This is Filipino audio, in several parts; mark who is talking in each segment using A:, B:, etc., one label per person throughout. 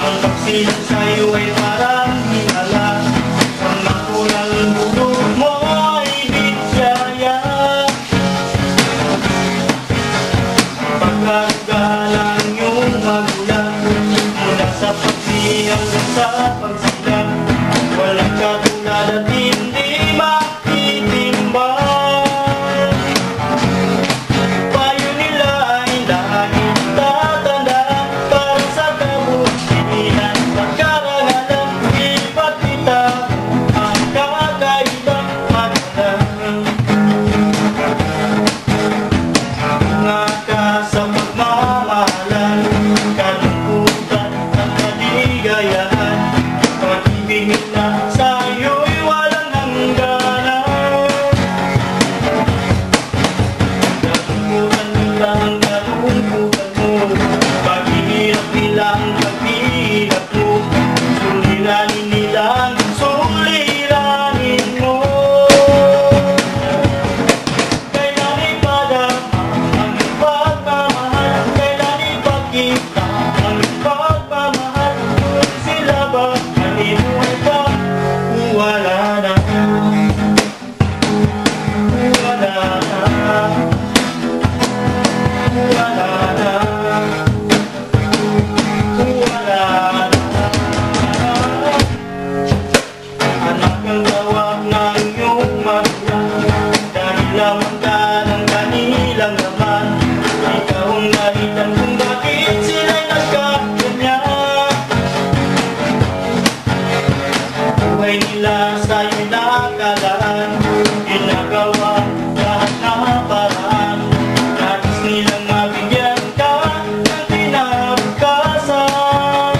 A: Ang pagsilang sa'yo ay parang himala. Ang makulang bulog mo ay bityaya. Pagkagalang yung magulang mula sa pagsiyang sa pagsilang, walang katulad at hindi makitimbang. Payo nila ay dahil tatandaan para sa kabutihan at karangalan. Ipakita ang kakaibang magalang. Nga ka sa pagmamahalan, kalungkutan at kaligayahan. Pag-ibig na sa'yo'y walang hangganan. Kalungkutan nila ang kalungkutan mo, paghihirap nila ang paghihirap mo, suliranin nila ang suliranin mo. Kailan ipadama ang pagmamahal, kailan ipakita ang pagmamahal, kung sila ba manimuhay pa? Wala na, wala na, wala na, wala na. Anak ang tawag ng iyong magulang, dahil lamang ka ng kanilang laman. Ikaw ang dahilan kung bakit sila'y nagkaganyan. Buhay nila sa'yo'y nakalaan, ginagawa lahat na paraan. Nais nilang mabigyan ka ng kinabukasan.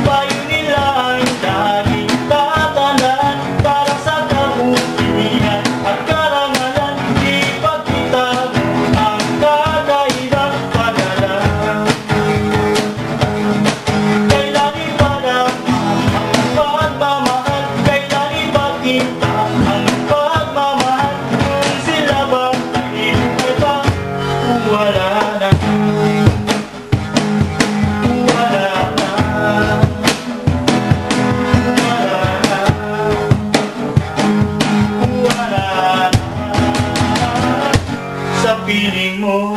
A: Payo nila ay dahil tatandaan para sa kabutihan at karangalan. Ipakita mo ang kakaibang pagalang. Kailan ipadama ang pagmamahal, kailan ipakita ang pagmamahal, kung sila ba manimuhay pa? Wala na, wala na, wala na, wala na. Sa piling mo